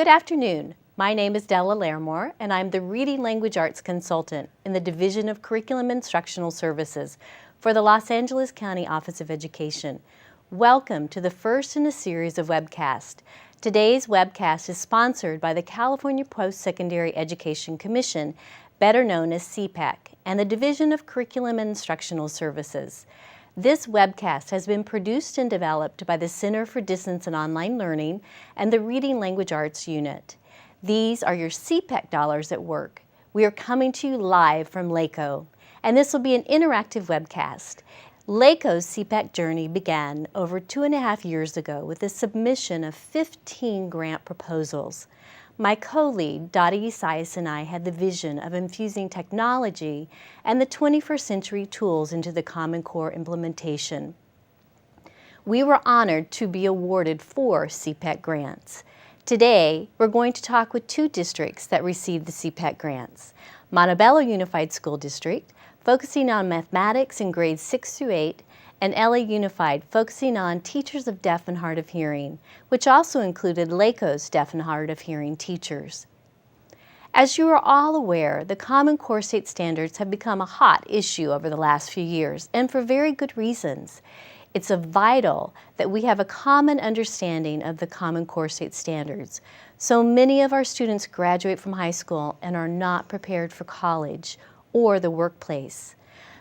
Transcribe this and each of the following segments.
Good afternoon. My name is Della Larimore, and I'm the Reading Language Arts Consultant in the Division of Curriculum Instructional Services for the Los Angeles County Office of Education. Welcome to the first in a series of webcasts. Today's webcast is sponsored by the California Post-Secondary Education Commission, better known as CPEC, and the Division of Curriculum and Instructional Services. This webcast has been produced and developed by the Center for Distance and Online Learning and the Reading Language Arts Unit. These are your CPEC dollars at work. We are coming to you live from LACO, and this will be an interactive webcast. LACO's CPEC journey began over 2.5 years ago with the submission of 15 grant proposals. My co-lead, Dottie Isaias, and I had the vision of infusing technology and the 21st century tools into the Common Core implementation. We were honored to be awarded 4 CPEC grants. Today, we're going to talk with 2 districts that received the CPEC grants. Montebello Unified School District, focusing on mathematics in grades 6 through 8, and LA Unified, focusing on teachers of deaf and hard of hearing, which also included LACO's deaf and hard of hearing teachers. As you are all aware, the Common Core state standards have become a hot issue over the last few years, and for very good reasons. It's vital that we have a common understanding of the Common Core state standards. So many of our students graduate from high school and are not prepared for college or the workplace.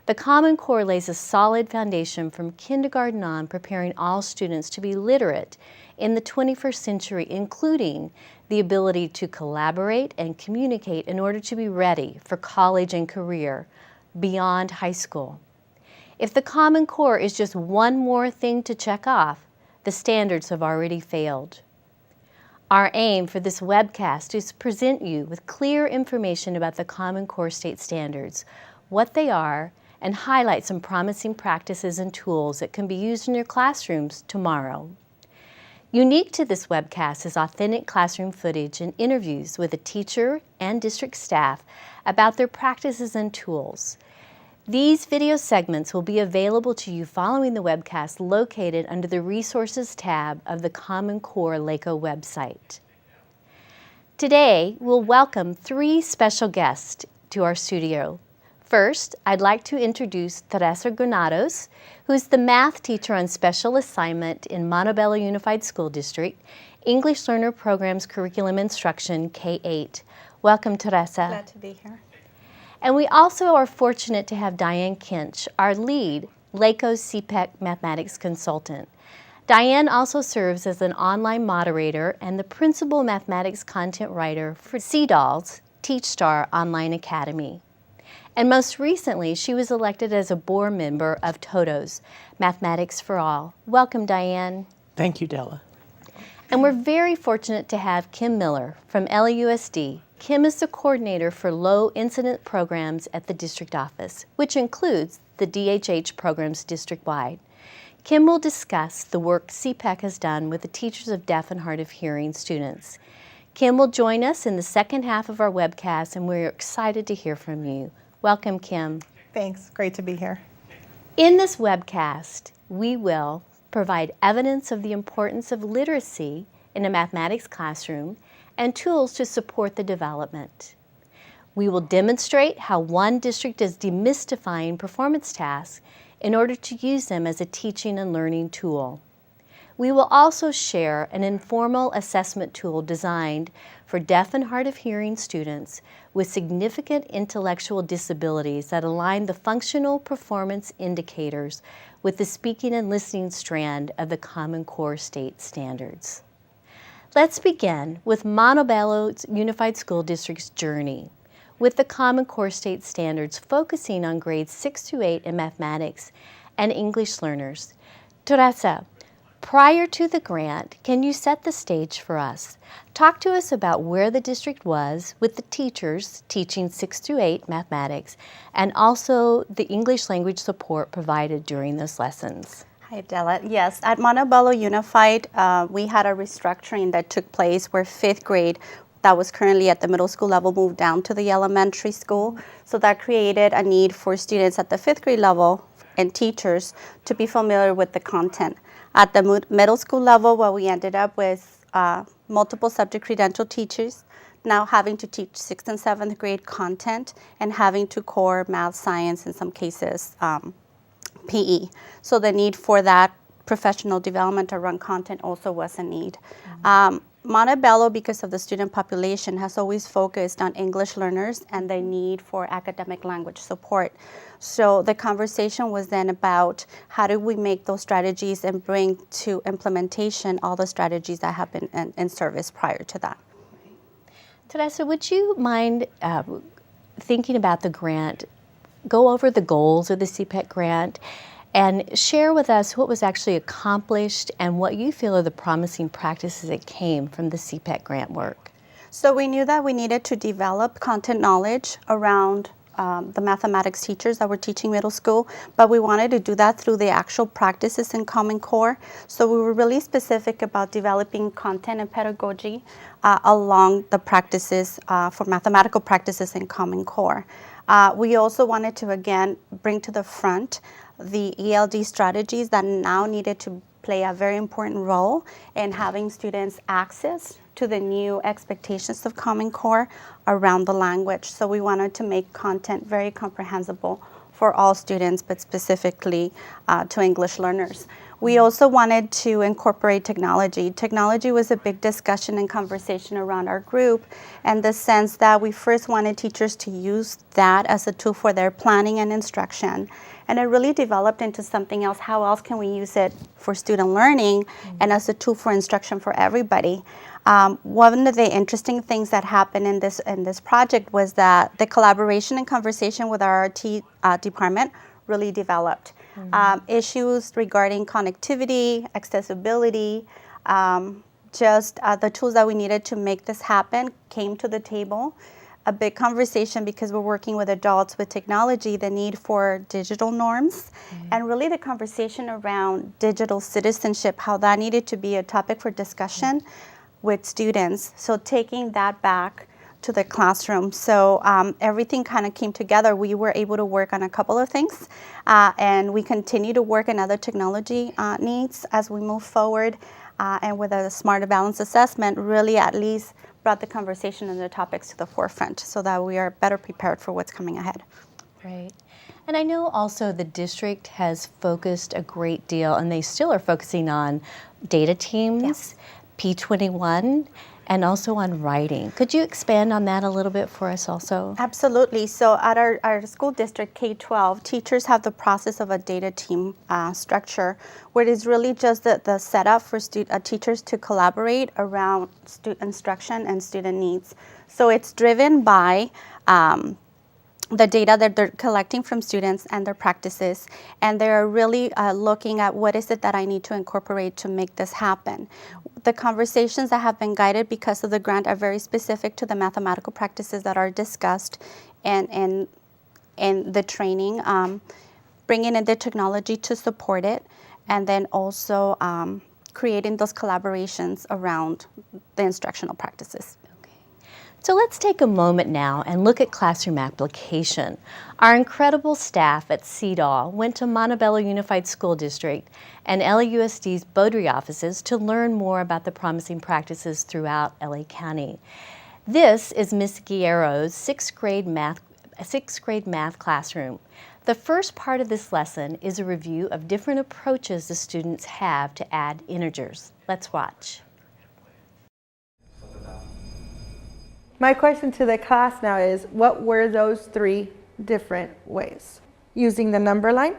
The Common Core lays a solid foundation from kindergarten on, preparing all students to be literate in the 21st century, including the ability to collaborate and communicate in order to be ready for college and career beyond high school. If the Common Core is just one more thing to check off, the standards have already failed. Our aim for this webcast is to present you with clear information about the Common Core state standards, what they are, and highlight some promising practices and tools that can be used in your classrooms tomorrow. Unique to this webcast is authentic classroom footage and interviews with a teacher and district staff about their practices and tools. These video segments will be available to you following the webcast located under the Resources tab of the Common Core LACO website. Today, we'll welcome 3 special guests to our studio. First, I'd like to introduce Teresa Granados, who is the math teacher on special assignment in Montebello Unified School District, English Learner Programs Curriculum Instruction K-8. Welcome, Teresa. Glad to be here. And we also are fortunate to have Diane Kinch, our lead LACO CPEC mathematics consultant. Diane also serves as an online moderator and the principal mathematics content writer for CDAL's TeachStar Online Academy. And most recently, she was elected as a board member of TOTO's Mathematics for All. Welcome, Diane. Thank you, Della. And we're very fortunate to have Kim Miller from LAUSD. Kim is the coordinator for low incident programs at the district office, which includes the DHH programs district-wide. Kim will discuss the work CPEC has done with the teachers of deaf and hard of hearing students. Kim will join us in the second half of our webcast, and we're excited to hear from you. Welcome, Kim. Thanks. Great to be here. In this webcast, we will provide evidence of the importance of literacy in a mathematics classroom and tools to support the development. We will demonstrate how one district is demystifying performance tasks in order to use them as a teaching and learning tool. We will also share an informal assessment tool designed for deaf and hard of hearing students with significant intellectual disabilities that align the functional performance indicators with the speaking and listening strand of the Common Core state standards. Let's begin with Montebello Unified School District's journey with the Common Core state standards focusing on grades 6 through 8 in mathematics and English learners. Teresa, prior to the grant, can you set the stage for us? Talk to us about where the district was with the teachers teaching 6 through 8 mathematics and also the English language support provided during those lessons. Hi, Della. Yes, at Montebello Unified, we had a restructuring that took place where 5th grade that was currently at the middle school level moved down to the elementary school. So that created a need for students at the 5th grade level and teachers to be familiar with the content. At the middle school level, what we ended up with multiple subject credential teachers, now having to teach 6th and 7th grade content and having to core math, science, in some cases PE. So the need for that professional development around content also was a need. Montebello, because of the student population, has always focused on English learners and the need for academic language support. So the conversation was then about how do we make those strategies and bring to implementation all the strategies that have been in service prior to that. Teresa, would you mind thinking about the grant, go over the goals of the CPEC grant, and share with us what was actually accomplished and what you feel are the promising practices that came from the CPEC grant work? So we knew that we needed to develop content knowledge around the mathematics teachers that were teaching middle school, but we wanted to do that through the actual practices in Common Core. So we were really specific about developing content and pedagogy along the practices for mathematical practices in Common Core. We also wanted to, again, bring to the front the ELD strategies that now needed to play a very important role in having students access to the new expectations of Common Core around the language. So we wanted to make content very comprehensible for all students, but specifically to English learners. We also wanted to incorporate technology. Technology was a big discussion and conversation around our group, in the sense that we first wanted teachers to use that as a tool for their planning and instruction. And it really developed into something else. How else can we use it for student learning and as a tool for instruction for everybody? One of the interesting things that happened in this project was that the collaboration and conversation with our RT department really developed. Issues regarding connectivity, accessibility, just the tools that we needed to make this happen came to the table. A big conversation, because we're working with adults with technology, the need for digital norms, and really the conversation around digital citizenship, how that needed to be a topic for discussion with students. So taking that back to the classroom. So everything kind of came together. We were able to work on a couple of things, and we continue to work on other technology needs as we move forward. And with a smarter balance assessment, really at least brought the conversation and the topics to the forefront so that we are better prepared for what's coming ahead. Right. And I know also the district has focused a great deal, and they still are focusing on data teams, Yes. P21, and also on writing. Could you expand on that a little bit for us also? Absolutely. So at our school district, K-12, teachers have the process of a data team structure, where it is really just the setup for teachers to collaborate around instruction and student needs. So it's driven by the data that they're collecting from students and their practices, and they're really looking at what is it that I need to incorporate to make this happen. The conversations that have been guided because of the grant are very specific to the mathematical practices that are discussed and the training, bringing in the technology to support it, and then also creating those collaborations around the instructional practices. So let's take a moment now and look at classroom application. Our incredible staff at CEDAW went to Montebello Unified School District and LAUSD's Beaudry offices to learn more about the promising practices throughout LA County. This is Ms. Guerrero's sixth grade math classroom. The first part of this lesson is a review of different approaches the students have to add integers. Let's watch. My question to the class now is, what were those three different ways? Using the number line,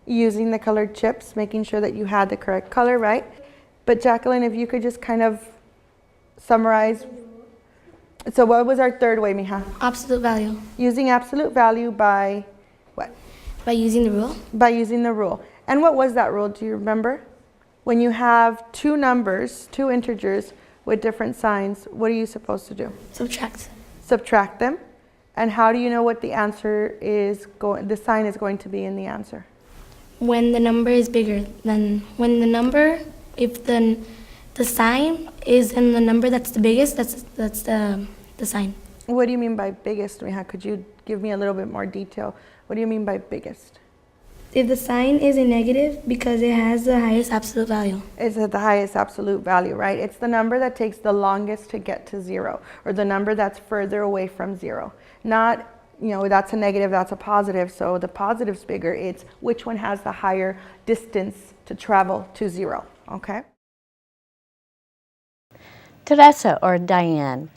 using the colored chips, making sure that you had the correct color, right? But Jacqueline, if you could just kind of summarize. So what was our third way, Mija? Absolute value. Using absolute value by what? By using the rule. By using the rule. And what was that rule? Do you remember? When you have two numbers, two integers, with different signs, what are you supposed to do? Subtract. Subtract them. And how do you know what the answer is the sign is going to be in the answer? When the number is bigger than, if the sign is in the number that's the biggest, that's the sign. What do you mean by biggest, Mija? Could you give me a little bit more detail? What do you mean by biggest? if the sign is a negative, because it has the highest absolute value. It's at the highest absolute value, right? It's the number that takes the longest to get to 0, or the number that's further away from 0. Not, that's a negative, that's a positive, so the positive's bigger. It's which one has the higher distance to travel to 0, okay? Teresa or Diane,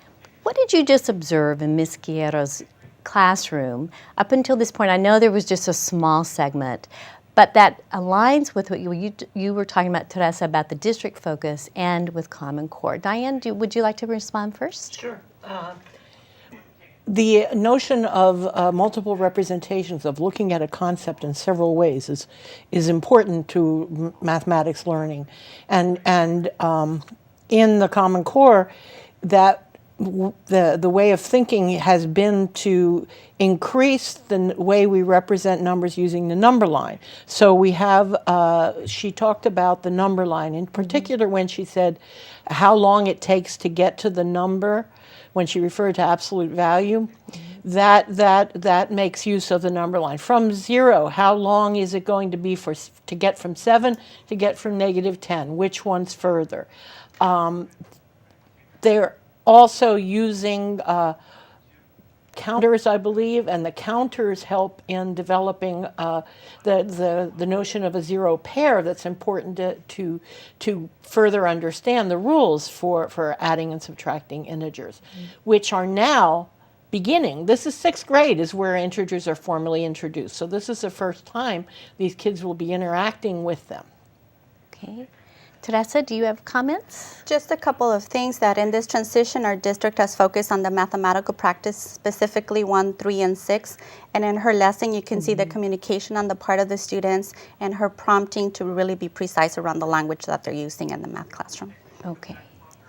what did you just observe in Ms. Guerrero's classroom? Up until this point, I know there was just a small segment, but that aligns with what you were talking about, Teresa, about the district focus and with Common Core. Diane, would you like to respond first? Sure. The notion of multiple representations, of looking at a concept in several ways, is important to mathematics learning. And in the Common Core, that the way of thinking has been to increase the way we represent numbers using the number line. So we have, she talked about the number line, in particular when she said how long it takes to get to the number, when she referred to absolute value, that makes use of the number line. From 0, how long is it going to be to get from 7 to get from -10? Which one's further? They're also using counters, I believe, and the counters help in developing the notion of a 0 pair that's important to further understand the rules for adding and subtracting integers, which are now beginning. This is 6th grade is where integers are formally introduced. So this is the first time these kids will be interacting with them. Okay. Teresa, do you have comments? Just a couple of things that in this transition, our district has focused on the mathematical practice, specifically 1, 3, and 6. And in her lesson, you can see the communication on the part of the students and her prompting to really be precise around the language that they're using in the math classroom. Okay,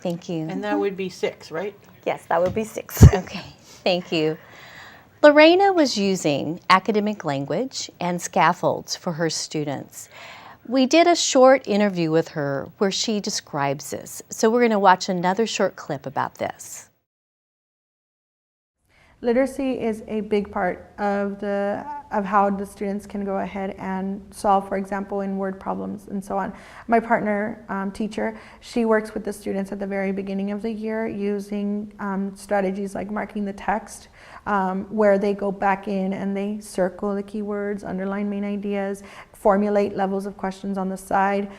thank you. And that would be 6, right? Yes, that would be 6. Okay, thank you. Lorena was using academic language and scaffolds for her students. We did a short interview with her where she describes this. So we're going to watch another short clip about this. Literacy is a big part of how the students can go ahead and solve, for example, in word problems and so on. My partner, teacher, she works with the students at the very beginning of the year using strategies like marking the text, where they go back in and they circle the keywords, underline main ideas, formulate levels of questions on the side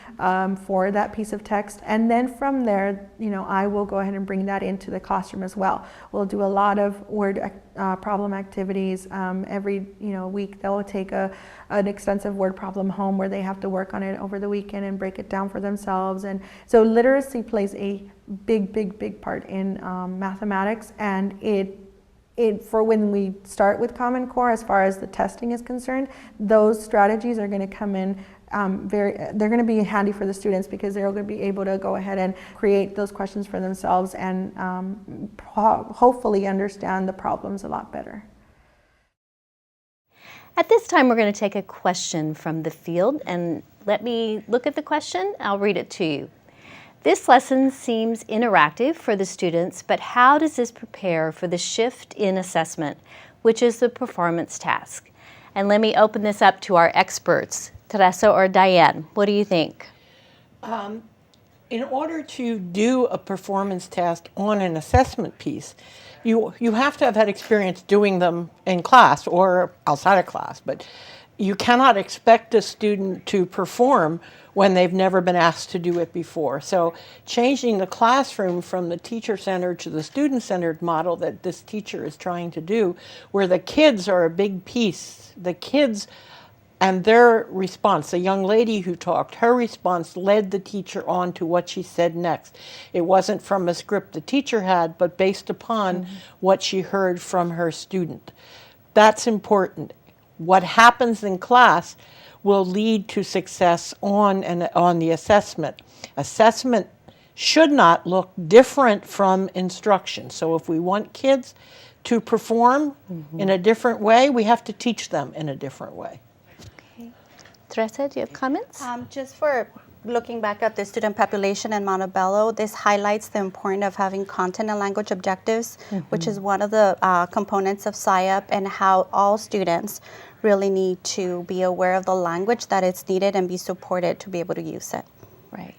for that piece of text. And then from there, I will go ahead and bring that into the classroom as well. We'll do a lot of word problem activities. Every week they'll take an extensive word problem home where they have to work on it over the weekend and break it down for themselves. And so literacy plays a big part in mathematics, and for when we start with Common Core, as far as the testing is concerned, those strategies are going to come in they're going to be handy for the students, because they're going to be able to go ahead and create those questions for themselves and hopefully understand the problems a lot better. At this time, we're going to take a question from the field, and let me look at the question. I'll read it to you. This lesson seems interactive for the students, but how does this prepare for the shift in assessment, which is the performance task? And let me open this up to our experts, Teresa or Diane. What do you think? In order to do a performance task on an assessment piece, you have to have had experience doing them in class or outside of class, but you cannot expect a student to perform when they've never been asked to do it before. So changing the classroom from the teacher-centered to the student-centered model that this teacher is trying to do, where the kids are a big piece. The kids and their response, the young lady who talked, her response led the teacher on to what she said next. It wasn't from a script the teacher had, but based upon what she heard from her student. That's important. What happens in class will lead to success on the assessment. Assessment should not look different from instruction. So if we want kids to perform in a different way, we have to teach them in a different way. Okay. Teresa, do you have comments? Just for looking back at the student population in Montebello, this highlights the importance of having content and language objectives, which is one of the components of SIAP, and how all students, really need to be aware of the language that it's needed and be supported to be able to use it. Right.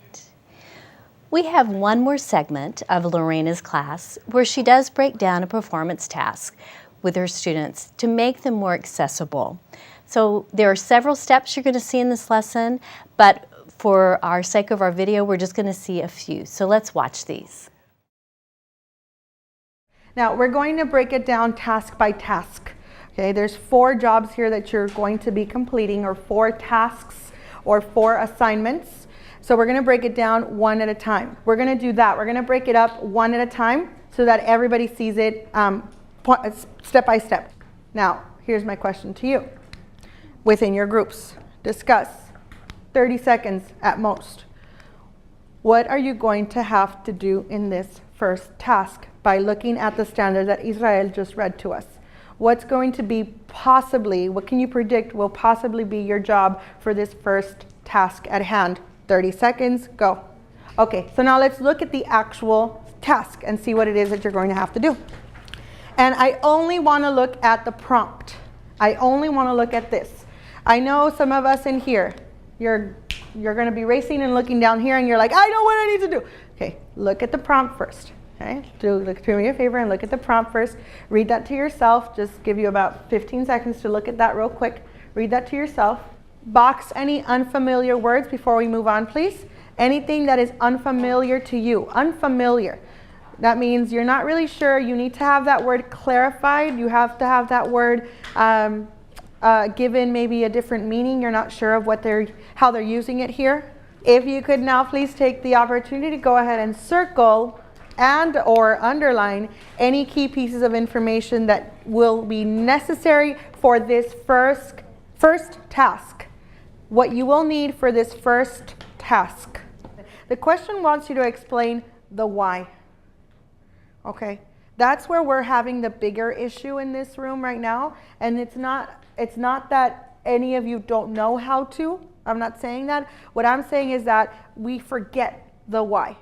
We have one more segment of Lorena's class where she does break down a performance task with her students to make them more accessible. So there are several steps you're going to see in this lesson, but for our sake of our video, we're just going to see a few. So let's watch these. Now we're going to break it down task by task. Okay, there's 4 jobs here that you're going to be completing, or 4 tasks or 4 assignments. So we're going to break it down one at a time. We're going to do that. We're going to break it up one at a time so that everybody sees it step by step. Now, here's my question to you. Within your groups, discuss 30 seconds at most. What are you going to have to do in this first task by looking at the standard that Israel just read to us? What's going to be possibly, what can you predict will possibly be your job for this first task at hand? 30 seconds, go. Okay, so now let's look at the actual task and see what it is that you're going to have to do. And I only want to look at the prompt. I only want to look at this. I know some of us in here, you're going to be racing and looking down here and you're like, I know what I need to do. Okay, look at the prompt first. Okay, do me a favor and look at the prompt first. Read that to yourself. Just give you about 15 seconds to look at that real quick. Read that to yourself. Box any unfamiliar words before we move on, please. Anything that is unfamiliar to you. Unfamiliar. That means you're not really sure. You need to have that word clarified. You have to have that word given maybe a different meaning. You're not sure of how they're using it here. If you could now please take the opportunity to go ahead and circle and or underline any key pieces of information that will be necessary for this first task. What you will need for this first task. The question wants you to explain the why. Okay, that's where we're having the bigger issue in this room right now, and it's not that any of you don't know how to. I'm not saying that. What I'm saying is that we forget the why.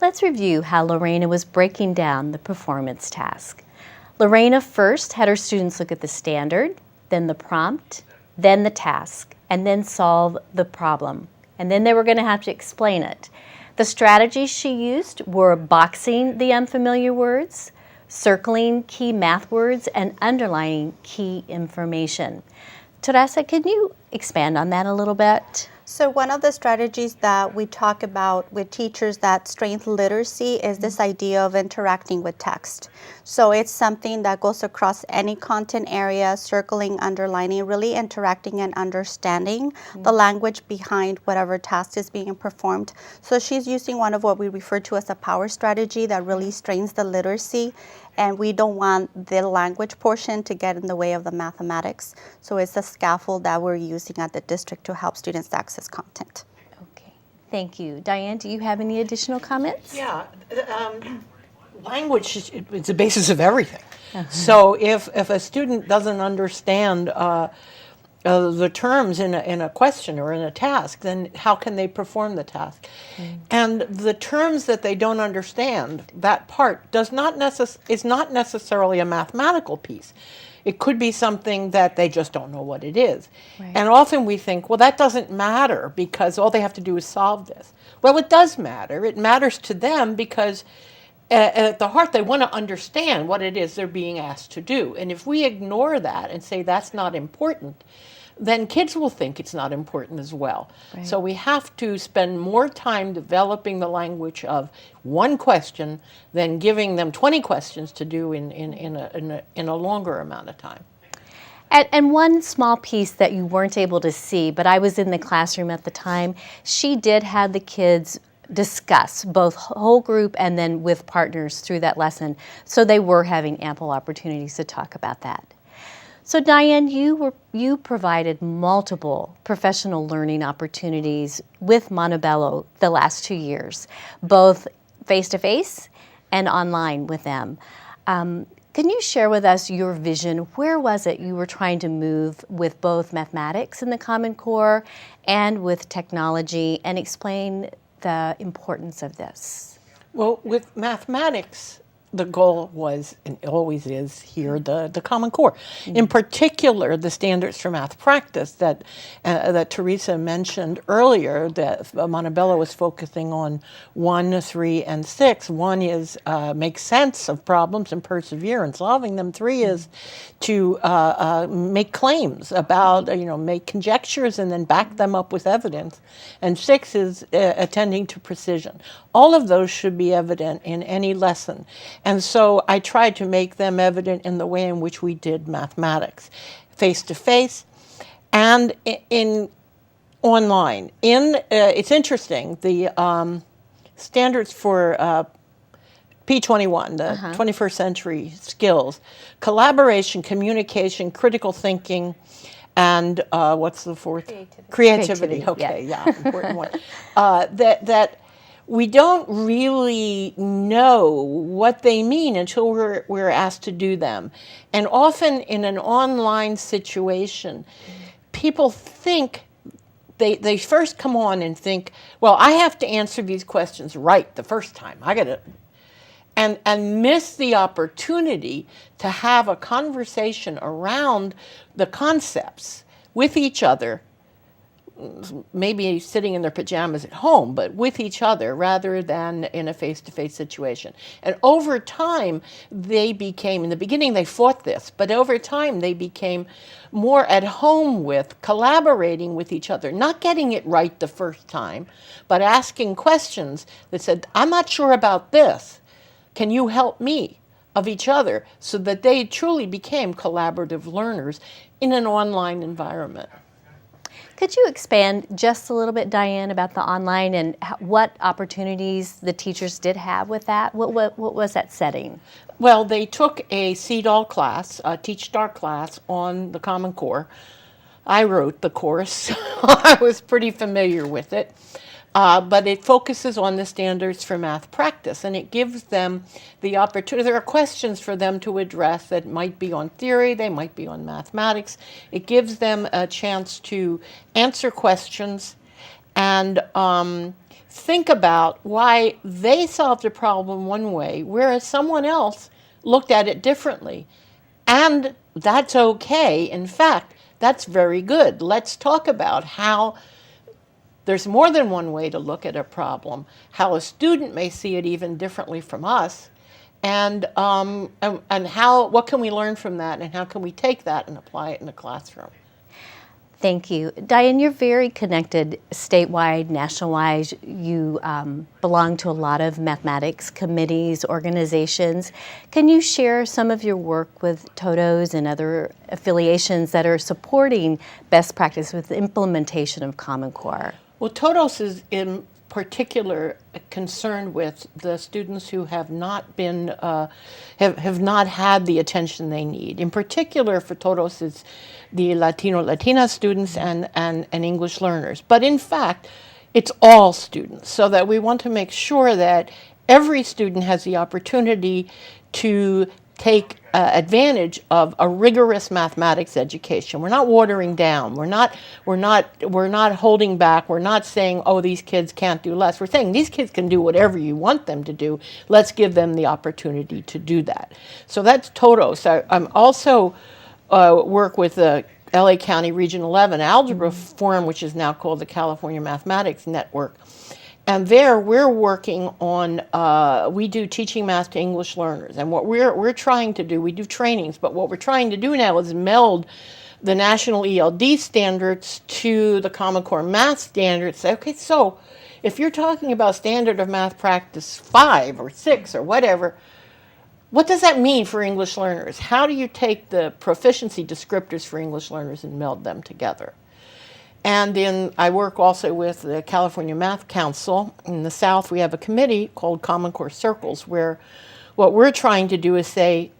Let's review how Lorena was breaking down the performance task. Lorena first had her students look at the standard, then the prompt, then the task, and then solve the problem. And then they were going to have to explain it. The strategies she used were boxing the unfamiliar words, circling key math words, and underlining key information. Teresa, can you expand on that a little bit? So one of the strategies that we talk about with teachers that strengthen literacy is this idea of interacting with text. So it's something that goes across any content area, circling, underlining, really interacting and understanding the language behind whatever task is being performed. So she's using one of what we refer to as a power strategy that really strengthens the literacy, and we don't want the language portion to get in the way of the mathematics. So it's a scaffold that we're using at the district to help students access content. Okay, thank you. Diane, do you have any additional comments? Yeah, language is the basis of everything. So if a student doesn't understand the terms in a question or in a task, then how can they perform the task? And the terms that they don't understand, that part is not necessarily a mathematical piece. It could be something that they just don't know what it is. Right. And often we think, well, that doesn't matter because all they have to do is solve this. Well, it does matter. It matters to them because at the heart, they want to understand what it is they're being asked to do. And if we ignore that and say that's not important, then kids will think it's not important as well. Right. So we have to spend more time developing the language of one question than giving them 20 questions to do in a longer amount of time. And one small piece that you weren't able to see, but I was in the classroom at the time, she did have the kids discuss both whole group and then with partners through that lesson. So they were having ample opportunities to talk about that. So Diane, you provided multiple professional learning opportunities with Montebello the last 2 years, both face-to-face and online with them. Can you share with us your vision? Where was it you were trying to move with both mathematics in the Common Core and with technology, and explain the importance of this? Well, with mathematics, the goal was, and always is here, the Common Core. In particular, the standards for math practice that Teresa mentioned earlier, that Montebello was focusing on 1, 3, and 6. 1 is make sense of problems and persevere in solving them. 3 is to make claims about, make conjectures and then back them up with evidence. And 6 is attending to precision. All of those should be evident in any lesson. And so I tried to make them evident in the way in which we did mathematics, face-to-face and in online. It's interesting, the standards for P21, the 21st century skills, collaboration, communication, critical thinking, and what's the fourth? Creativity. Okay, yeah, important one. That we don't really know what they mean until we're asked to do them. And often in an online situation, people think, they first come on and think, well, I have to answer these questions right the first time. I got to, and miss the opportunity to have a conversation around the concepts with each other, maybe sitting in their pajamas at home, but with each other rather than in a face-to-face situation. And over time, they became, in the beginning they fought this, but over time they became more at home with collaborating with each other, not getting it right the first time, but asking questions that said, I'm not sure about this. Can you help me? Of each other, so that they truly became collaborative learners in an online environment. Could you expand just a little bit, Diane, about the online and what opportunities the teachers did have with that? What was that setting? Well, they took a CDAL class, a Teach Start class on the Common Core. I wrote the course, so I was pretty familiar with it. But it focuses on the standards for math practice, and it gives them the opportunity. There are questions for them to address that might be on theory, they might be on mathematics. It gives them a chance to answer questions and think about why they solved a problem one way, whereas someone else looked at it differently. And that's okay. In fact, that's very good. Let's talk about how there's more than one way to look at a problem, how a student may see it even differently from us, and what can we learn from that, and how can we take that and apply it in the classroom. Thank you. Diane, you're very connected statewide, nationwide. You belong to a lot of mathematics committees, organizations. Can you share some of your work with TOTOs and other affiliations that are supporting best practice with the implementation of Common Core? Well, TOTOS is in particular concerned with the students who have not been, have not had the attention they need. In particular for TOTOS, it's the Latina students and English learners. But in fact, it's all students, so that we want to make sure that every student has the opportunity to take advantage of a rigorous mathematics education. We're not watering down. We're not holding back. We're not saying, oh, these kids can't do less. We're saying these kids can do whatever you want them to do. Let's give them the opportunity to do that. So that's TOTOS. I'm also work with the LA County Region 11 Algebra Forum, which is now called the California Mathematics Network. And there we're working on, we do teaching math to English learners. And what we're trying to do, we do trainings, but what we're trying to do now is meld the national ELD standards to the Common Core math standards. Say, okay, so if you're talking about standard of math practice 5 or 6 or whatever, what does that mean for English learners? How do you take the proficiency descriptors for English learners and meld them together? And I work also with the California Math Council. In the South, we have a committee called Common Core Circles, where what we're trying to do is say,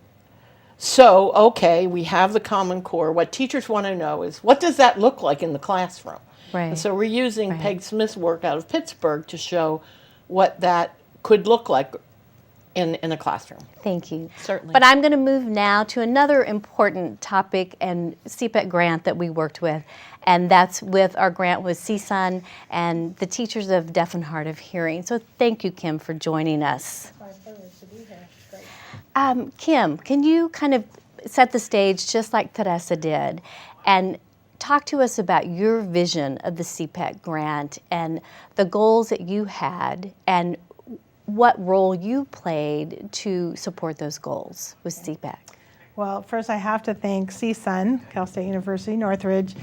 so, okay, we have the Common Core. What teachers want to know is, what does that look like in the classroom? Right. And so we're using Peg Smith's work out of Pittsburgh to show what that could look like in a classroom. Thank you. Certainly. But I'm going to move now to another important topic and CPET grant that we worked with, and that's with our grant with CSUN and the Teachers of Deaf and Hard of Hearing. So thank you, Kim, for joining us. My pleasure to be here. Great. Kim, can you kind of set the stage just like Teresa did and talk to us about your vision of the CPAC grant and the goals that you had and what role you played to support those goals with CPAC? Well, first I have to thank CSUN, Cal State University Northridge,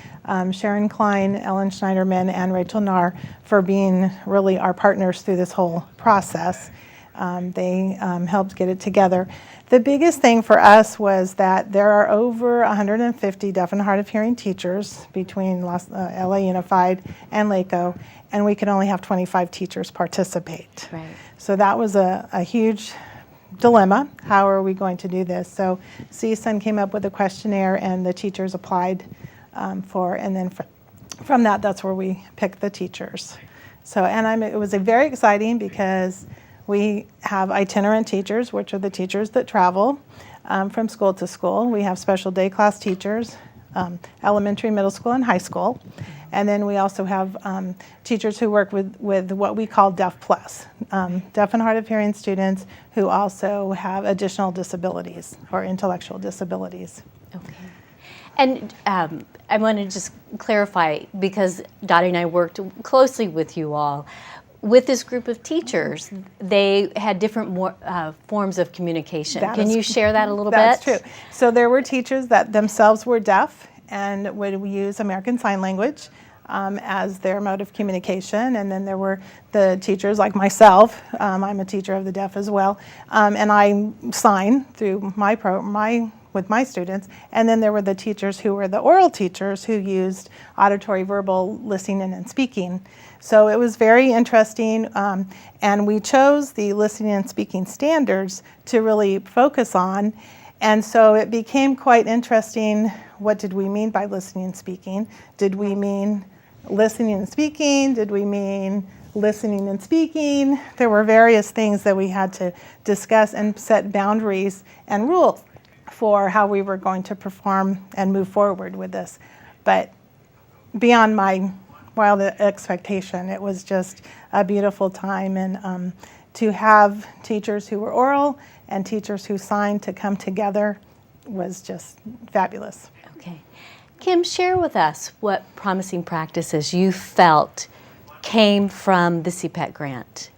Sharon Klein, Ellen Schneiderman, and Rachel Narr for being really our partners through this whole process. They helped get it together. The biggest thing for us was that there are over 150 deaf and hard of hearing teachers between LA Unified and LACO, and we could only have 25 teachers participate. Right. So that was a huge dilemma. How are we going to do this? So CSUN came up with a questionnaire and the teachers applied and then from that's where we picked the teachers. So, and it was very exciting because we have itinerant teachers, which are the teachers that travel from school to school. We have special day class teachers, elementary, middle school, and high school. And then we also have teachers who work with what we call Deaf Plus, deaf and hard of hearing students who also have additional disabilities or intellectual disabilities. Okay. And I want to just clarify, because Dottie and I worked closely with you all. With this group of teachers, they had different forms of communication. Can you share that a little bit? That's true. So there were teachers that themselves were deaf and would use American Sign Language as their mode of communication. And then there were the teachers like myself. I'm a teacher of the deaf as well. And I sign through with my students. And then there were the teachers who were the oral teachers who used auditory, verbal, listening, and speaking. So it was very interesting, and we chose the listening and speaking standards to really focus on. And so it became quite interesting. What did we mean by listening and speaking? Did we mean listening and speaking? Did we mean listening and speaking? There were various things that we had to discuss and set boundaries and rules for how we were going to perform and move forward with this. But beyond my wild expectation, it was just a beautiful time, and to have teachers who were oral and teachers who signed to come together was just fabulous. Okay. Kim, share with us what promising practices you felt came from the CPAC grant.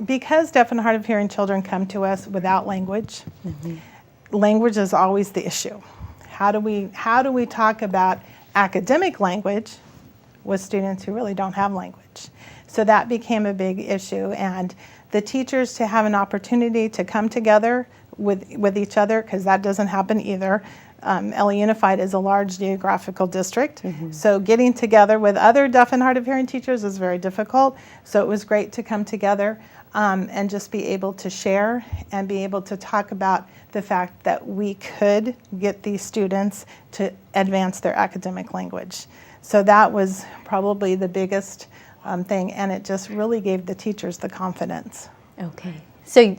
Because deaf and hard of hearing children come to us without language, language is always the issue. How do we talk about academic language with students who really don't have language? So that became a big issue, and the teachers to have an opportunity to come together with each other, because that doesn't happen either. LA Unified is a large geographical district, so getting together with other deaf and hard of hearing teachers is very difficult. So it was great to come together and just be able to share and be able to talk about the fact that we could get these students to advance their academic language. So that was probably the biggest thing, and it just really gave the teachers the confidence. Okay. So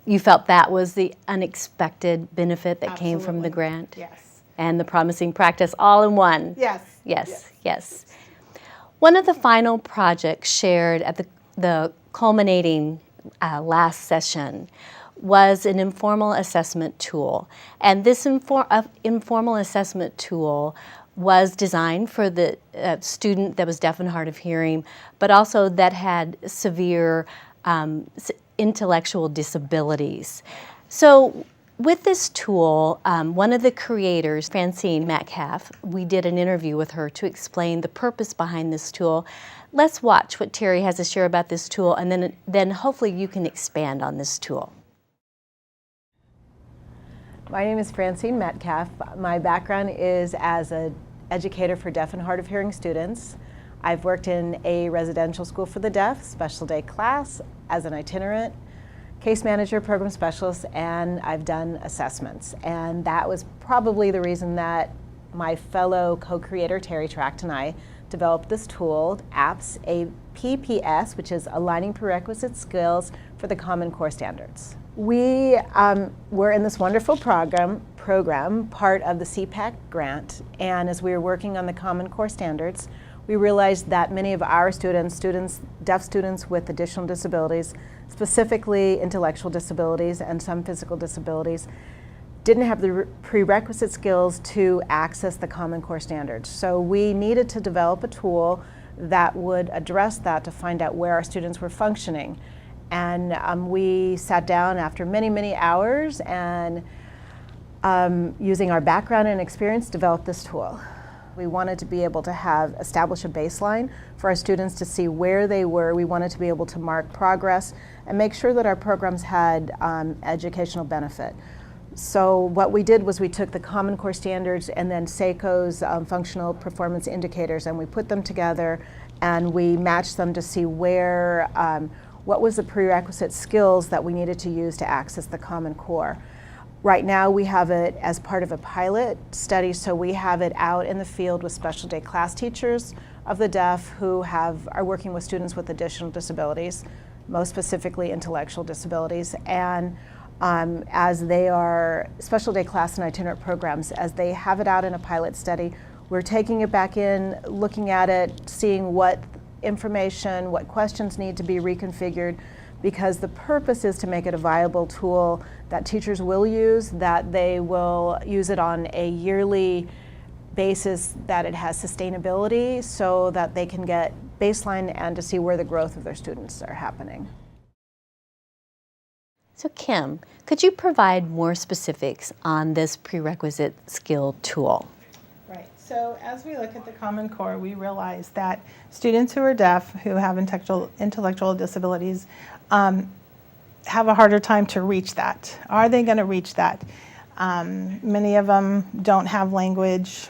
you felt that was the unexpected benefit that came from the grant? Yes. And the promising practice all in one? Yes. Yes, yes. One of the final projects shared at the culminating last session was an informal assessment tool. And this informal assessment tool was designed for the student that was deaf and hard of hearing, but also that had severe intellectual disabilities. So with this tool, one of the creators, Francine Metcalf, we did an interview with her to explain the purpose behind this tool. Let's watch what Terry has to share about this tool, and then hopefully you can expand on this tool. My name is Francine Metcalf. My background is as an educator for deaf and hard of hearing students. I've worked in a residential school for the deaf, special day class, as an itinerant, case manager, program specialist, and I've done assessments. And that was probably the reason that my fellow co-creator Terry Tract and I developed this tool, APPS, a PPS, which is Aligning Prerequisite Skills for the Common Core Standards. We were in this wonderful program, part of the CPAC grant, and as we were working on the Common Core Standards, we realized that many of our students, deaf students with additional disabilities, specifically intellectual disabilities and some physical disabilities, didn't have the prerequisite skills to access the Common Core standards. So we needed to develop a tool that would address that to find out where our students were functioning. And we sat down after many, many hours and using our background and experience, developed this tool. We wanted to be able to establish a baseline for our students to see where they were. We wanted to be able to mark progress and make sure that our programs had educational benefit. So what we did was we took the Common Core standards and then SACO's functional performance indicators, and we put them together and we matched them to see where, what was the prerequisite skills that we needed to use to access the Common Core. Right now we have it as part of a pilot study, so we have it out in the field with special day class teachers of the deaf who are working with students with additional disabilities, most specifically intellectual disabilities. And as they are special day class and itinerant programs, as they have it out in a pilot study, we're taking it back in, looking at it, seeing what information, what questions need to be reconfigured, because the purpose is to make it a viable tool that teachers will use, that they will use it on a yearly basis, that it has sustainability so that they can get baseline and to see where the growth of their students are happening. So Kim, could you provide more specifics on this prerequisite skill tool? Right. So as we look at the Common Core, we realize that students who are deaf, who have intellectual disabilities, have a harder time to reach that. Are they going to reach that? Many of them don't have language,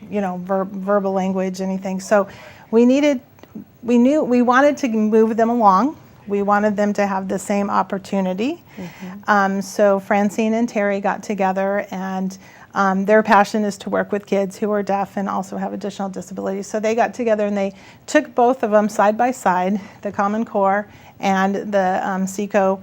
verbal language, anything. So we wanted to move them along. We wanted them to have the same opportunity. Mm-hmm. So Francine and Terry got together, and their passion is to work with kids who are deaf and also have additional disabilities. So they got together and they took both of them side by side, the Common Core and the SECO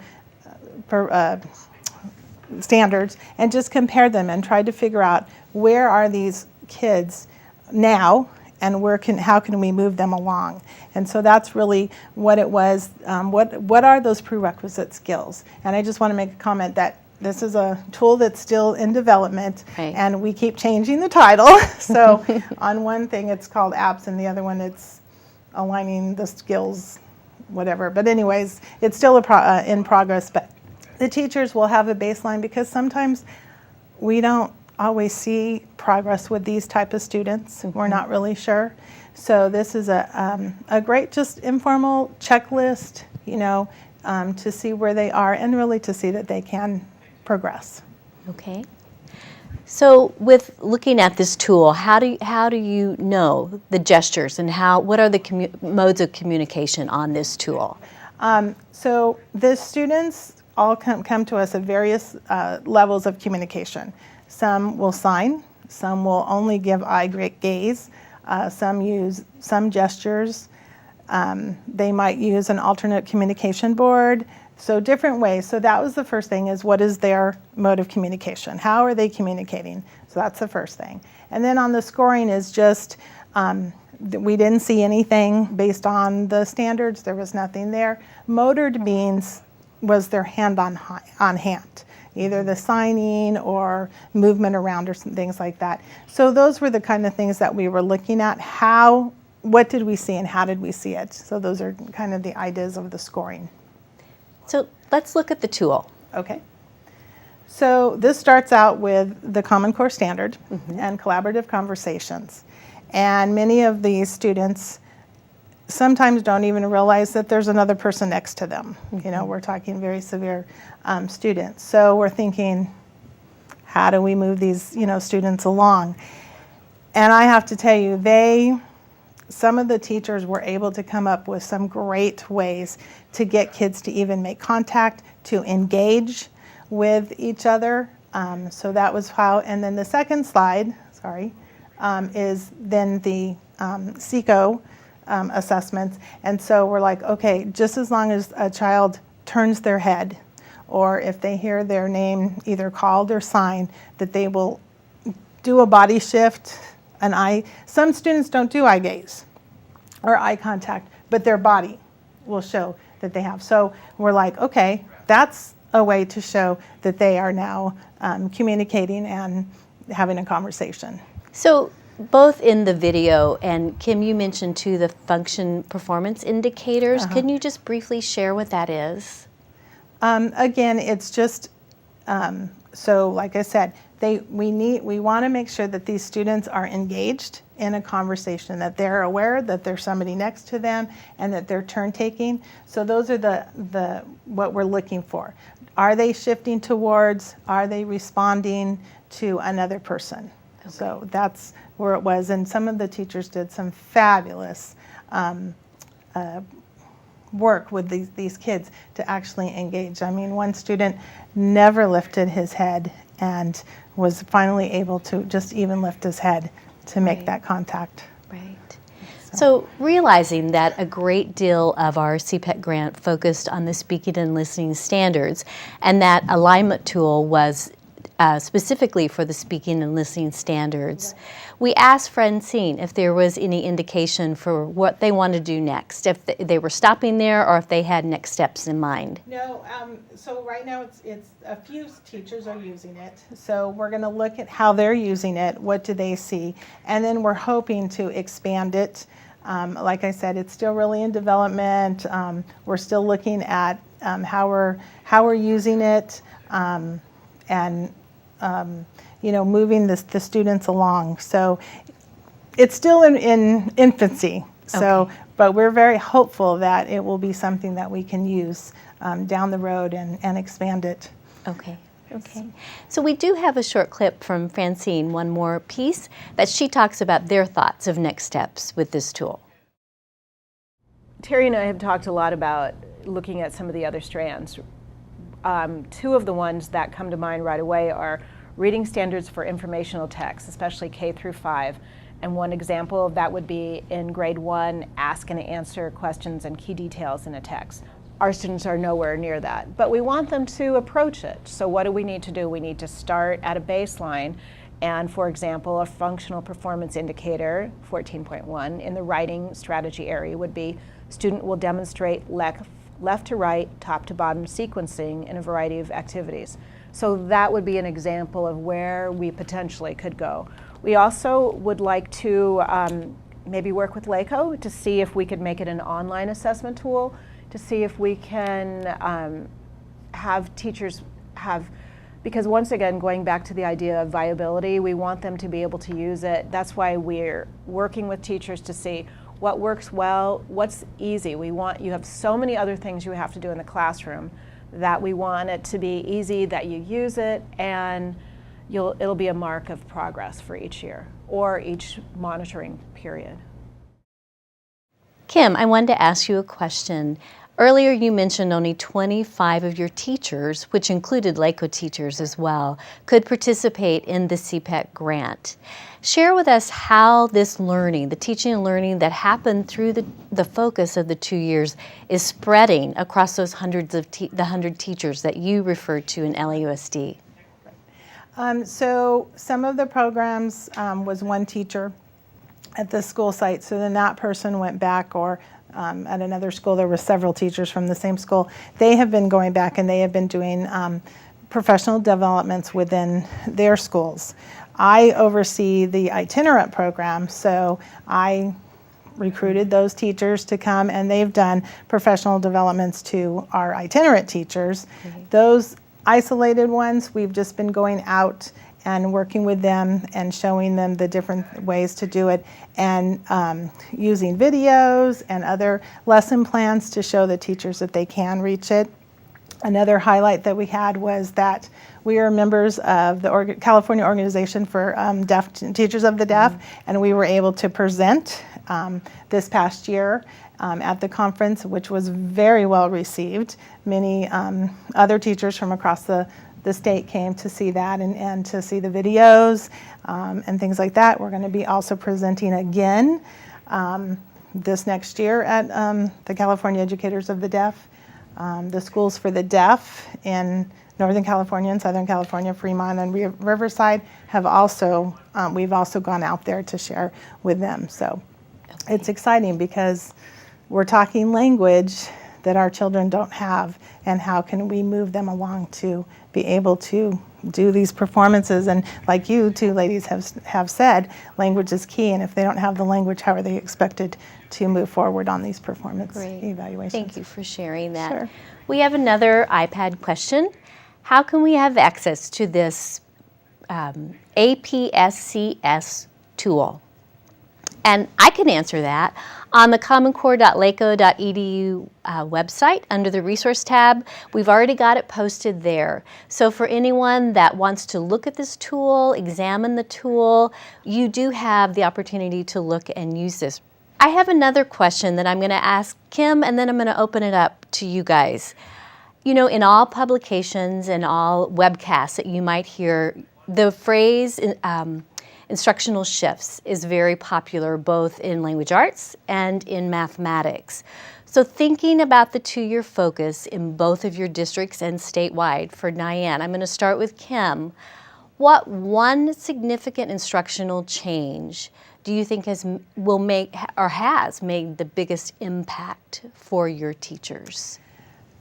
standards, and just compared them and tried to figure out where are these kids now and how can we move them along. And so that's really what it was. What are those prerequisite skills? And I just want to make a comment that this is a tool that's still in development, right, and we keep changing the title. So on one thing it's called apps, and the other one it's aligning the skills, whatever. But anyways, it's still in progress. But the teachers will have a baseline, because sometimes we don't always see progress with these type of students. Mm-hmm. We're not really sure. So this is a great just informal checklist, to see where they are and really to see that they can progress. Okay. So with looking at this tool, how do you know the gestures and what are the modes of communication on this tool? So the students all come to us at various levels of communication. Some will sign, some will only give eye gaze, some use some gestures, they might use an alternate communication board, so different ways. So that was the first thing, is what is their mode of communication? How are they communicating? So that's the first thing. And then on the scoring is just, we didn't see anything based on the standards, there was nothing there. Motored means was their hand on hand, either the signing or movement around or some things like that. So those were the kind of things that we were looking at. What did we see and how did we see it? So those are kind of the ideas of the scoring. So let's look at the tool. Okay. So this starts out with the Common Core standard, mm-hmm, and collaborative conversations. And many of these students sometimes don't even realize that there's another person next to them. Mm-hmm. We're talking very severe students. So we're thinking, how do we move these, students along? And I have to tell you, some of the teachers were able to come up with some great ways to get kids to even make contact, to engage with each other. So that was how, and then the second slide, is then the SECO assessments. And so we're like, okay, just as long as a child turns their head, or if they hear their name either called or signed, that they will do a body shift, an eye. Some students don't do eye gaze or eye contact, but their body will show that they have. So we're like, okay, that's a way to show that they are now communicating and having a conversation. So both in the video and Kim, you mentioned too the function performance indicators. Can you just briefly share what that is? Again, it's just, so like I said, we want to make sure that these students are engaged in a conversation, that they're aware that there's somebody next to them and that they're turn taking. So those are the what we're looking for. Are they shifting towards, are they responding to another person? Okay. So that's where it was, and some of the teachers did some fabulous work with these kids to actually engage. I mean, one student never lifted his head and was finally able to just even lift his head to make that contact. Right. So realizing that a great deal of our CPEC grant focused on the speaking and listening standards, and that alignment tool was specifically for the speaking and listening standards, we asked Francine if there was any indication for what they want to do next, if they were stopping there or if they had next steps in mind. No, so right now it's a few teachers are using it. So we're going to look at how they're using it, what do they see, and then we're hoping to expand it. Like I said, it's still really in development. We're still looking at how we're using it, and moving the students along. So it's still in infancy. So, okay. But we're very hopeful that it will be something that we can use down the road and expand it. Okay. Okay. So we do have a short clip from Francine, one more piece, that she talks about their thoughts of next steps with this tool. Terry and I have talked a lot about looking at some of the other strands. Two of the ones that come to mind right away are reading standards for informational text, especially K through 5. And one example of that would be in grade 1, ask and answer questions and key details in a text. Our students are nowhere near that, but we want them to approach it. So what do we need to do? We need to start at a baseline, and for example, a functional performance indicator, 14.1, in the writing strategy area would be student will demonstrate left to right, top to bottom sequencing in a variety of activities. So that would be an example of where we potentially could go. We also would like to maybe work with LACO to see if we could make it an online assessment tool, to see if we can have teachers because once again, going back to the idea of viability, we want them to be able to use it. That's why we're working with teachers to see what works well, what's easy. You have so many other things you have to do in the classroom that we want it to be easy, that you use it, and it'll be a mark of progress for each year or each monitoring period. Kim, I wanted to ask you a question. Earlier you mentioned only 25 of your teachers, which included LACO teachers as well, could participate in the CPEC grant. Share with us how this learning, the teaching and learning that happened through the focus of the 2 years, is spreading across those the 100 teachers that you referred to in LAUSD. So some of the programs was one teacher at the school site, so then that person went back, or at another school there were several teachers from the same school. They have been going back and they have been doing professional developments within their schools. I oversee the itinerant program, so I recruited those teachers to come, and they've done professional developments to our itinerant teachers. Mm-hmm. Those isolated ones, we've just been going out and working with them and showing them the different ways to do it, and using videos and other lesson plans to show the teachers that they can reach it. Another highlight that we had was that we are members of the California Organization for Deaf Teachers of the Deaf, and we were able to present this past year at the conference, which was very well received. Many other teachers from across the state came to see that and to see the videos and things like that. We're going to be also presenting again this next year at the California Educators of the Deaf. The Schools for the Deaf in Northern California and Southern California, Fremont and Riverside have also, we've also gone out there to share with them. So it's exciting because we're talking language that our children don't have, and how can we move them along to be able to do these performances. And like you two ladies have said, language is key, and if they don't have the language, how are they expected to move forward on these performance evaluations? Thank you for sharing that. Sure. We have another iPad question. How can we have access to this APSCS tool? And I can answer that. On the commoncore.laco.edu website, under the resource tab, we've already got it posted there. So for anyone that wants to look at this tool, examine the tool, you do have the opportunity to look and use this. I have another question that I'm going to ask Kim, and then I'm going to open it up to you guys. You know, in all publications and all webcasts that you might hear, the phrase instructional shifts is very popular both in language arts and in mathematics. So thinking about the two-year focus in both of your districts and statewide, for Diane, I'm going to start with Kim. What one significant instructional change do you think will make or has made the biggest impact for your teachers?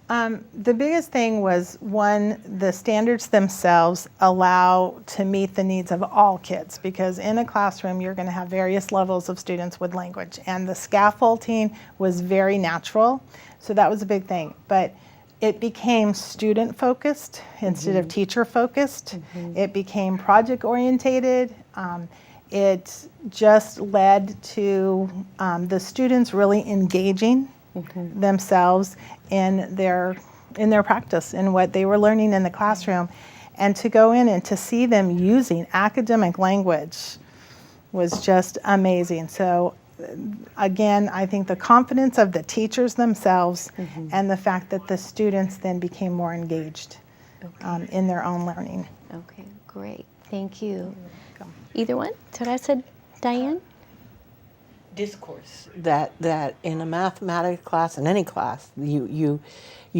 The biggest thing was, one, the standards themselves allow to meet the needs of all kids, because in a classroom you're going to have various levels of students with language, and the scaffolding was very natural, so that was a big thing. But it became student focused instead of teacher focused. It became project orientated. It just led to the students really engaging themselves in their practice, in what they were learning in the classroom, and to go in and to see them using academic language was just amazing. So again, I think the confidence of the teachers themselves and the fact that the students then became more engaged in their own learning. Okay, great. Thank you. Either one? Did I said Diane? Discourse that in a mathematics class, in any class, you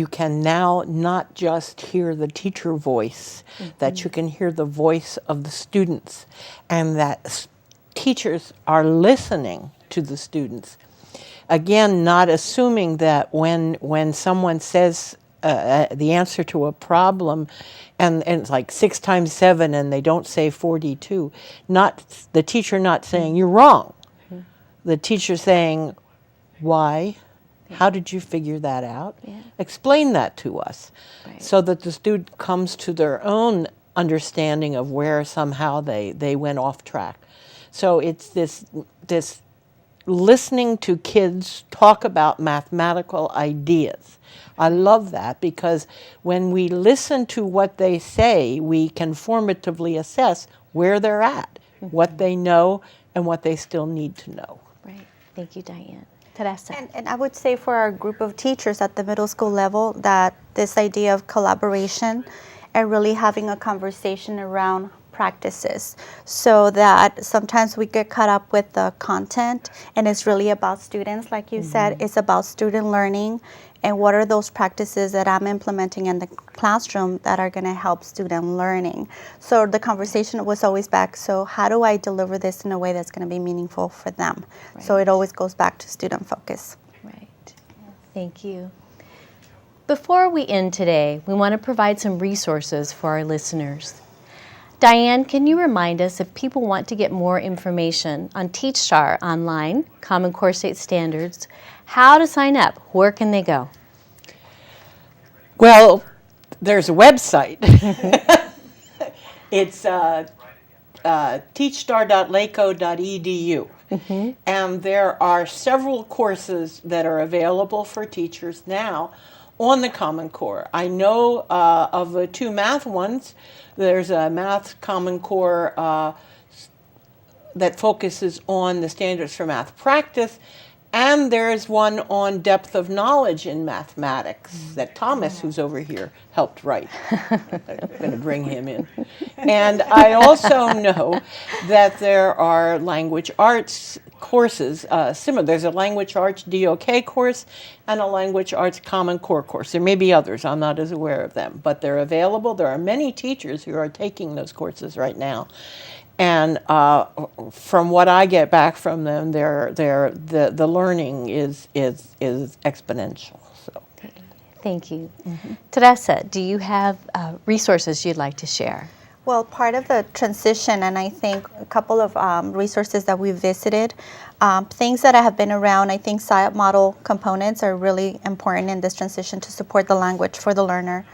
can now not just hear the teacher voice, that you can hear the voice of the students, and that teachers are listening to the students. Again, not assuming that when someone says the answer to a problem, and it's like 6 times 7 and they don't say 42, not the teacher not saying you're wrong. The teacher saying, why? How did you figure that out? Explain that to us, so that the student comes to their own understanding of where somehow they went off track. So it's this listening to kids talk about mathematical ideas. I love that, because when we listen to what they say, we can formatively assess where they're at, what they know, and what they still need to know. Right. Thank you, Diane. Teresa. And I would say for our group of teachers at the middle school level that this idea of collaboration and really having a conversation around practices, so that sometimes we get caught up with the content and it's really about students, like you said, it's about student learning and what are those practices that I'm implementing in the classroom that are going to help student learning. So the conversation was always back, so how do I deliver this in a way that's going to be meaningful for them? So it always goes back to student focus. Right. Thank you. Before we end today, we want to provide some resources for our listeners. Diane, can you remind us, if people want to get more information on TeachStar online, Common Core State Standards, how to sign up? Where can they go? Well, there's a website. It's teachstar.laco.edu. And there are several courses that are available for teachers now on the Common Core. I know of the 2 math ones. There's a math Common Core that focuses on the standards for math practice, and there's one on depth of knowledge in mathematics that Thomas, who's over here, helped write. I'm going to bring him in. And I also know that there are language arts courses similar. There's a language arts DOK course and a language arts Common Core course. There may be others. I'm not as aware of them, but they're available. There are many teachers who are taking those courses right now. And from what I get back from them, the learning is exponential. So Thank you. Teresa, do you have resources you'd like to share? Well, part of the transition, and I think a couple of resources that we visited, things that have been around, I think SIOP model components are really important in this transition to support the language for the learner.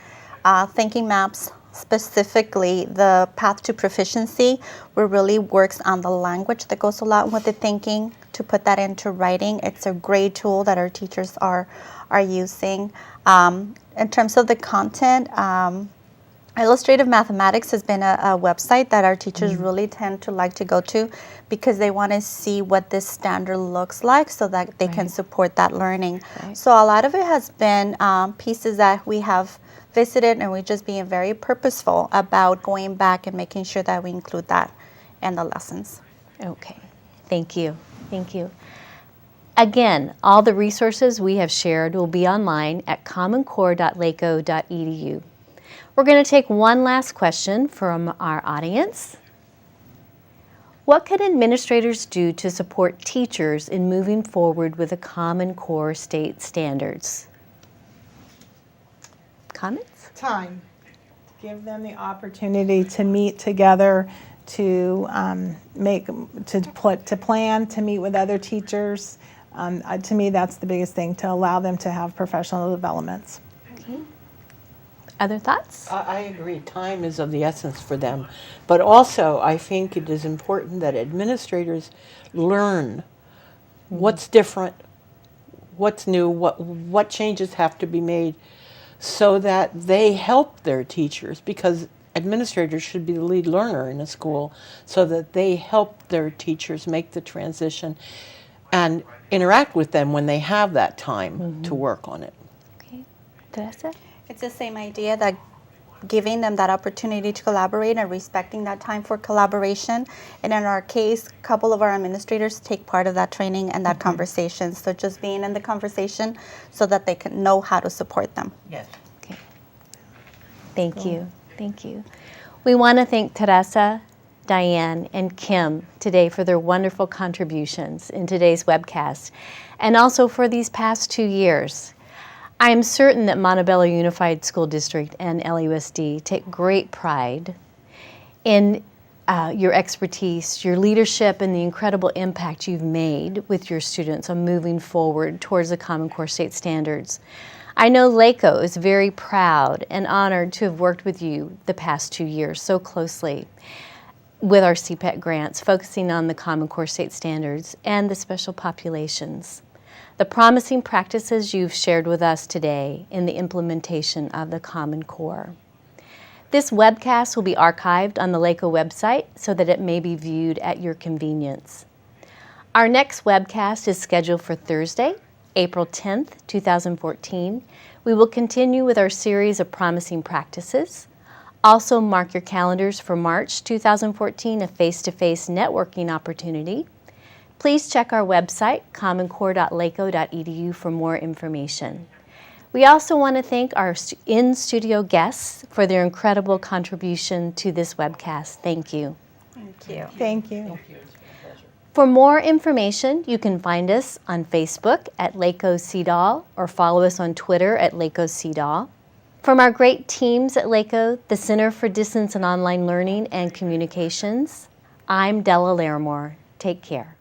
Thinking maps, specifically the path to proficiency, where really works on the language that goes along with the thinking to put that into writing. It's a great tool that our teachers are using. In terms of the content, Illustrative Mathematics has been a website that our teachers really tend to like to go to because they want to see what this standard looks like so that they can support that learning. So a lot of it has been pieces that we have visited, and we're just being very purposeful about going back and making sure that we include that in the lessons. Okay, thank you. Thank you. Again, all the resources we have shared will be online at commoncore.laco.edu. We're going to take one last question from our audience. What can administrators do to support teachers in moving forward with the Common Core state standards? Comments? Time. Give them the opportunity to meet together, to plan, to meet with other teachers. To me, that's the biggest thing, to allow them to have professional developments. Okay. Other thoughts? I agree. Time is of the essence for them. But also, I think it is important that administrators learn what's different, what's new, what changes have to be made, so that they help their teachers, because administrators should be the lead learner in a school, so that they help their teachers make the transition and interact with them when they have that time to work on it. Okay. Teresa? It's the same idea, that giving them that opportunity to collaborate and respecting that time for collaboration. And in our case, a couple of our administrators take part of that training and that conversation. So just being in the conversation so that they can know how to support them. Yes. Okay. Thank you. Thank you. We want to thank Teresa, Diane, and Kim today for their wonderful contributions in today's webcast, and also for these past 2 years. I am certain that Montebello Unified School District and LUSD take great pride in your expertise, your leadership, and the incredible impact you've made with your students on moving forward towards the Common Core state standards. I know LACO is very proud and honored to have worked with you the past 2 years so closely with our CPET grants, focusing on the Common Core state standards and the special populations. The promising practices you've shared with us today in the implementation of the Common Core. This webcast will be archived on the LACO website so that it may be viewed at your convenience. Our next webcast is scheduled for Thursday, April 10th, 2014. We will continue with our series of promising practices. Also mark your calendars for March 2014, a face-to-face networking opportunity. Please check our website, commoncore.laco.edu, for more information. We also want to thank our in-studio guests for their incredible contribution to this webcast. Thank you. Thank you. Thank you. For more information, you can find us on Facebook at LACO CDAL or follow us on Twitter at LACO CDAL. From our great teams at LACO, the Center for Distance and Online Learning and Communications, I'm Della Larimore. Take care.